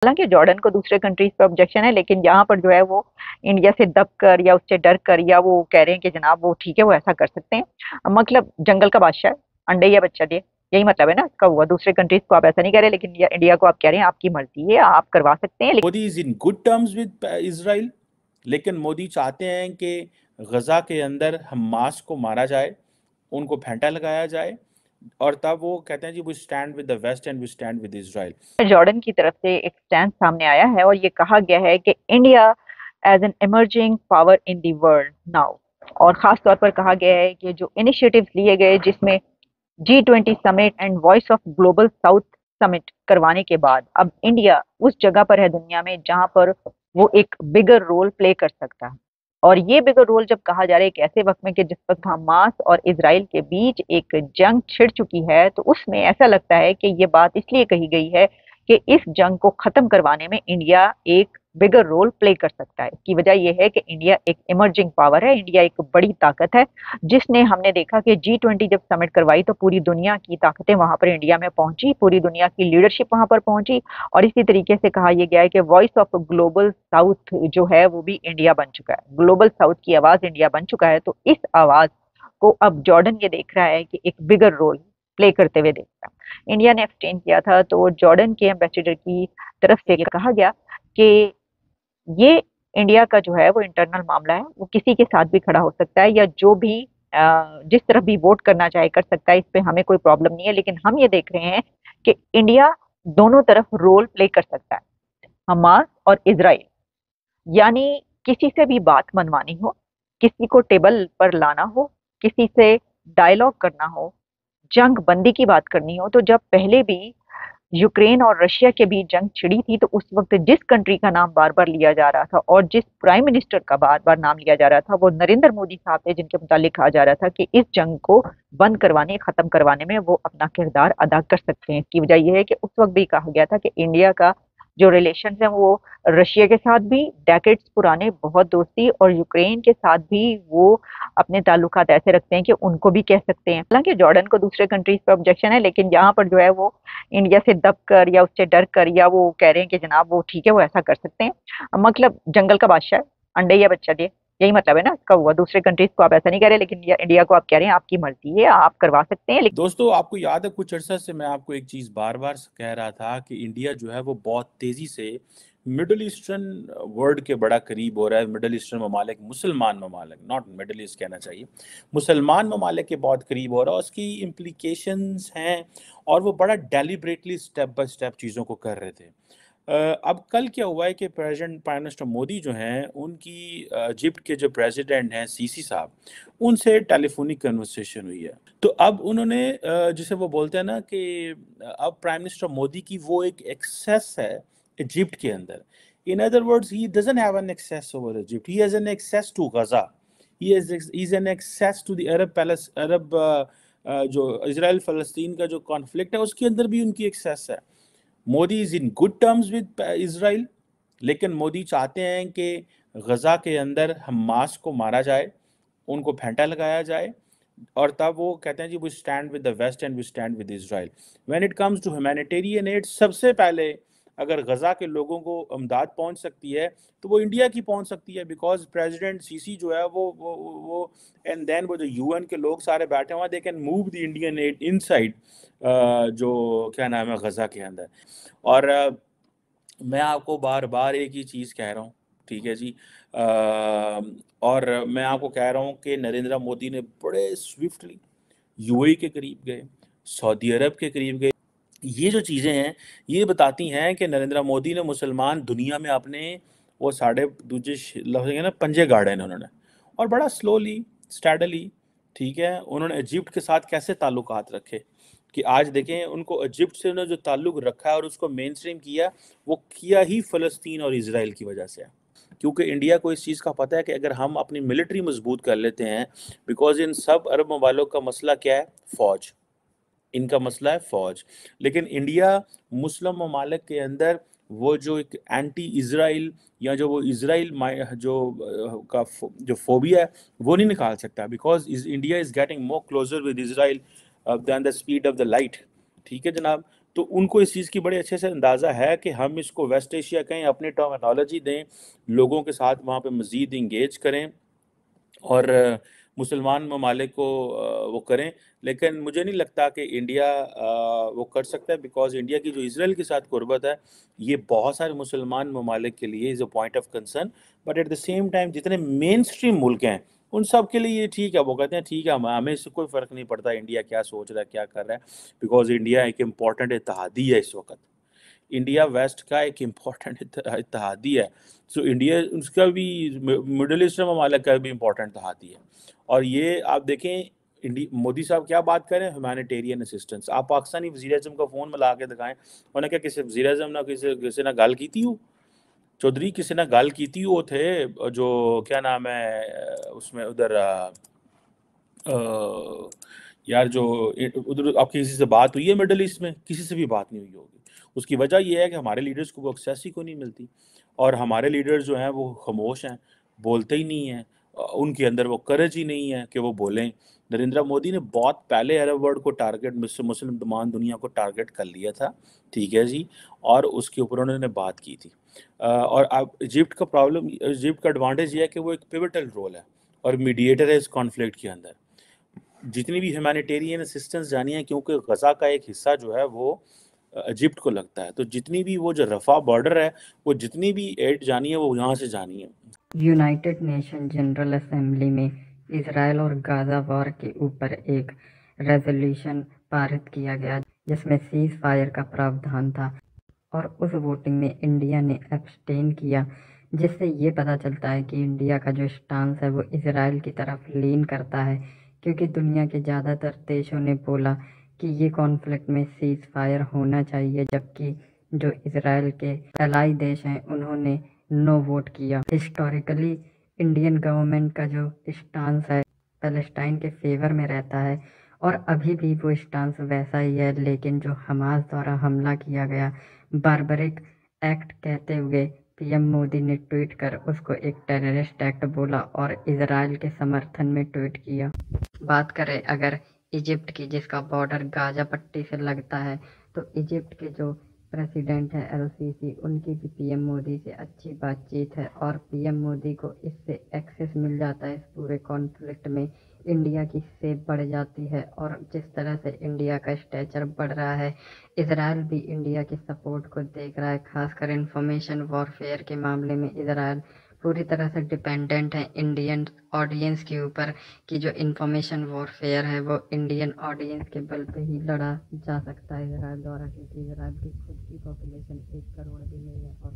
हालांकि जॉर्डन को दूसरे कंट्रीज पे ऑब्जेक्शन है, लेकिन यहाँ पर जो है वो इंडिया से दब कर या उससे डर कर या वो कह रहे हैं कि जनाब वो ठीक है, वो ऐसा कर सकते हैं। मतलब जंगल का बादशाह है, अंडे या बच्चा दे, यही मतलब है ना इसका हुआ। दूसरे कंट्रीज को आप ऐसा नहीं कह रहे, लेकिन इंडिया को आप कह रहे हैं आपकी मर्जी है, आप करवा सकते हैं। Modi is in good terms with Israel, लेकिन मोदी चाहते हैं कि गजा के अंदर हमास को मारा जाए, उनको फेंटा लगाया जाए, और तब वो कहते हैं जी we stand with the West and we stand with Israel. Jordan की तरफ से एक स्टैंड सामने आया है और ये कहा गया है कि India as an emerging power in the world now, और खास तौर पर कहा गया है कि जो इनिशिएटिव्स लिए गए जिसमें G20 summit and voice of global south summit करवाने के बाद अब इंडिया उस जगह पर है दुनिया में जहां पर वो एक बिगर रोल प्ले कर सकता है। और ये बिगर रोल जब कहा जा रहा है एक ऐसे वक्त में कि जिस वक्त हमास और इसराइल के बीच एक जंग छिड़ चुकी है, तो उसमें ऐसा लगता है कि ये बात इसलिए कही गई है कि इस जंग को खत्म करवाने में इंडिया एक बिगर रोल प्ले कर सकता है। इसकी वजह यह है कि इंडिया एक इमर्जिंग पावर है, इंडिया एक बड़ी ताकत है, जिसने हमने देखा कि G20 जब समिट करवाई तो पूरी दुनिया की ताकतें वहां पर इंडिया में पहुंची, पूरी दुनिया की लीडरशिप वहां पर पहुंची। और इसी तरीके से कहा यह गया है कि वॉइस ऑफ ग्लोबल साउथ जो है वो भी इंडिया बन चुका है, ग्लोबल साउथ की आवाज इंडिया बन चुका है। तो इस आवाज को अब जॉर्डन ये देख रहा है कि एक बिगर रोल प्ले करते हुए देख रहा है। इंडिया ने एब्सटेन किया था, तो जॉर्डन के एम्बेसडर की तरफ से ये कहा गया कि ये इंडिया का जो है वो इंटरनल मामला है, वो किसी के साथ भी खड़ा हो सकता है या जो भी जिस तरफ भी वोट करना चाहे कर सकता है, इस पे हमें कोई प्रॉब्लम नहीं है। लेकिन हम ये देख रहे हैं कि इंडिया दोनों तरफ रोल प्ले कर सकता है, हमास और इसराइल। यानी किसी से भी बात मनवानी हो, किसी को टेबल पर लाना हो, किसी से डायलॉग करना हो, जंग बंदी की बात करनी हो, तो जब पहले भी यूक्रेन और रशिया के बीच जंग छिड़ी थी तो उस वक्त जिस कंट्री का नाम बार बार लिया जा रहा था और जिस प्राइम मिनिस्टर का बार बार नाम लिया जा रहा था वो नरेंद्र मोदी साहब थे, जिनके मुतालिक कहा जा रहा था कि इस जंग को बंद करवाने खत्म करवाने में वो अपना किरदार अदा कर सकते हैं। इसकी वजह यह है कि उस वक्त भी कहा गया था कि इंडिया का जो रिलेशन है वो रशिया के साथ भी डेकेड्स पुराने बहुत दोस्ती, और यूक्रेन के साथ भी वो अपने ताल्लुकात ऐसे रखते हैं कि उनको भी कह सकते हैं। हालांकि जॉर्डन को दूसरे कंट्रीज पे ऑब्जेक्शन है, लेकिन यहाँ पर जो है वो इंडिया से दब कर या उससे डर कर या वो कह रहे हैं कि जनाब वो ठीक है, वो ऐसा कर सकते हैं। मतलब जंगल का बादशाह है, अंडे या बच्चा दे, यही मतलब है ना इसका हुआ। दूसरे कंट्रीज को आप ऐसा नहीं कह रहे, लेकिन इंडिया को आप कह रहे हैं आपकी मर्जी है, आप करवा सकते हैं। दोस्तों, आपको याद है कुछ अर्सा से मैं आपको एक चीज़ बार बार कह रहा था कि इंडिया जो है वो बहुत तेज़ी से मिडल ईस्टर्न वर्ल्ड के बड़ा करीब हो रहा है। मिडल ईस्टर्न ममालिक, मुसलमान ममालिक, नॉट मिडल ईस्ट कहना चाहिए, मुसलमान ममालिक के बहुत करीब हो रहा है। उसकी इम्प्लीकेशंस हैं और वो बड़ा डेलिब्रेटली स्टेप बाय स्टेप चीज़ों को कर रहे थे। अब कल क्या हुआ है कि प्रेसिडेंट प्राइम मिनिस्टर मोदी जो हैं उनकी इजिप्ट के जो प्रेसिडेंट हैं सीसी साहब, उनसे टेलीफोनिक कन्वर्सेशन हुई है। तो अब उन्होंने जिसे वो बोलते हैं ना कि अब प्राइम मिनिस्टर मोदी की वो एक एक्सेस है इजिप्ट के अंदर। In other words, he doesn't have an access over Egypt, he has an access to Gaza, he is an access to the Arab palace, अरब जो इजराइल फ़लस्तीन का जो कॉन्फ्लिक्ट है उसके अंदर भी उनकी एक्सेस है। Modi is in good terms with Israel, लेकिन मोदी चाहते हैं कि गजा के अंदर हमास को मारा जाए, उनको फेंटा लगाया जाए, और तब वो कहते हैं जी we stand with the West and we stand with Israel. When it comes to humanitarian aid, सबसे पहले अगर गजा के लोगों को इमदाद पहुंच सकती है तो वो इंडिया की पहुंच सकती है, बिकॉज प्रेसिडेंट सीसी जो है वो एंड देन वो जो यूएन के लोग सारे बैठे हुए हैं, they can move the Indian ad inside जो क्या नाम है गजा के अंदर। और मैं आपको बार बार एक ही चीज़ कह रहा हूँ, ठीक है जी। और मैं आपको कह रहा हूँ कि नरेंद्र मोदी ने बड़े स्विफ्टली यूएई के करीब गए, सऊदी अरब के करीब गए। ये जो चीज़ें हैं ये बताती हैं कि नरेंद्र मोदी ने मुसलमान दुनिया में अपने वो साढ़े दूजे लफ्ज़ ना पंजे गाड़े हैं उन्होंने, और बड़ा स्लोली स्टैडली, ठीक है, उन्होंने इजिप्ट के साथ कैसे ताल्लुकात रखे कि आज देखें उनको इजिप्ट से उन्होंने जो ताल्लुक रखा है और उसको मेन स्ट्रीम किया, वो किया ही फ़लस्तीन और इसराइल की वजह से है। क्योंकि इंडिया को इस चीज़ का पता है कि अगर हम अपनी मिलिट्री मजबूत कर लेते हैं, बिकॉज इन सब अरब ममालिक का मसला क्या है? फ़ौज, इनका मसला है फ़ौज। लेकिन इंडिया मुस्लिम ममालिक के अंदर वो जो एक एंटी इसराइल या जो वो इसराइल जो का जो फोबिया है वो नहीं निकाल सकता, because India is getting more closer with Israel than the speed of the light. ठीक है जनाब। तो उनको इस चीज़ की बड़े अच्छे से अंदाज़ा है कि हम इसको वेस्ट एशिया कहें, अपनी टर्मिनोलॉजी दें, लोगों के साथ वहाँ पे मज़ीद इंगेज करें और मुसलमान ममालिक को वो करें। लेकिन मुझे नहीं लगता कि इंडिया वो कर सकता है, बिकॉज़ इंडिया की जो इज़राइल के साथ कुर्बत है, ये बहुत सारे मुसलमान ममालिक के लिए is a point of concern. But at the same time जितने मेन स्ट्रीम मुल्क हैं, उन सब के लिए ये ठीक है। वो कहते हैं ठीक है, हमें इससे कोई फ़र्क नहीं पड़ता इंडिया क्या सोच रहा है, क्या कर रहा है, बिकॉज़ इंडिया एक इम्पॉर्टेंट इत्तेहादी है इस वक़्त। इंडिया वेस्ट का एक इम्पॉर्टेंट इत्तेहादी है। सो इंडिया उसका भी मिडल ईस्ट ममालिक का भी इम्पॉर्टेंट इत्तेहादी है। और ये आप देखें, मोदी साहब क्या बात करें, ह्यूमैनिटेरियन असिस्टेंस। आप पाकिस्तानी वज़ीर आज़म का फ़ोन मिला के दिखाएं, उन्होंने क्या किसी वज़ीर आज़म ना किसी ना गल की हो चौधरी, किसी ने गल की वो थे जो क्या नाम है उसमें उधर यार जो उधर आपकी किसी से बात हुई है मिडल ईस्ट में? किसी से भी बात नहीं हुई होगी। उसकी वजह ये है कि हमारे लीडर्स को वो एक्सेस ही को नहीं मिलती, और हमारे लीडर्स जो हैं वो खामोश हैं, बोलते ही नहीं हैं। उनके अंदर वो करज ही नहीं है कि वो बोलें। नरेंद्र मोदी ने बहुत पहले अरब वर्ल्ड को टारगेट, मुस्लिम तमाम दुनिया को टारगेट कर लिया था, ठीक है जी, और उसके ऊपर उन्होंने बात की थी। और अब इजिप्ट का प्रॉब्लम, इजिप्ट का एडवांटेज ये है कि वो एक पिवटल रोल है और मीडिएटर है इस कॉन्फ्लिक्ट के अंदर। जितनी भी ह्यूमैनिटेरियन असिस्टेंस जानी है, क्योंकि गज़ा का एक हिस्सा जो है वो इजिप्ट को लगता है, तो जितनी भी वो जो रफ़ा बॉर्डर है, वो जितनी भी एड जानी है वो यहाँ से जानी है। यूनाइटेड नेशन जनरल असेंबली में इसराइल और गाज़ा वॉर के ऊपर एक रेजोल्यूशन पारित किया गया जिसमें सीज फायर का प्रावधान था, और उस वोटिंग में इंडिया ने एब्सटेन किया, जिससे ये पता चलता है कि इंडिया का जो स्टांस है वो इसराइल की तरफ लीन करता है, क्योंकि दुनिया के ज़्यादातर देशों ने बोला कि ये कॉन्फ्लिक्ट में सीज फायर होना चाहिए, जबकि जो इसराइल के अलाई देश हैं उन्होंने नो वोट किया। हिस्टोरिकली इंडियन गवर्नमेंट का जो स्टांस है पैलेस्टाइन के फेवर में रहता है, और अभी भी वो स्टांस वैसा ही है। लेकिन जो हमास द्वारा हमला किया गया बारबरिक एक्ट कहते हुए पीएम मोदी ने ट्वीट कर उसको एक टेररिस्ट एक्ट बोला और इजराइल के समर्थन में ट्वीट किया। बात करें अगर इजिप्ट की, जिसका बॉर्डर गाजा पट्टी से लगता है, तो इजिप्ट के जो प्रेसिडेंट है एलसीसी, उनकी भी पीएम मोदी से अच्छी बातचीत है और पीएम मोदी को इससे एक्सेस मिल जाता है इस पूरे कॉन्फ्लिक्ट में। इंडिया की सेफ बढ़ जाती है, और जिस तरह से इंडिया का स्टेचर बढ़ रहा है, इसराइल भी इंडिया के सपोर्ट को देख रहा है। खासकर इंफॉर्मेशन वॉरफेयर के मामले में इसराइल पूरी तरह से डिपेंडेंट है इंडियन ऑडियंस के ऊपर, कि जो इंफॉर्मेशन वॉरफेयर है वो इंडियन ऑडियंस के बल पे ही लड़ा जा सकता है इसराइल द्वारा, क्योंकि इसराइल की खुद की पॉपुलेशन 1 करोड़ भी नहीं है और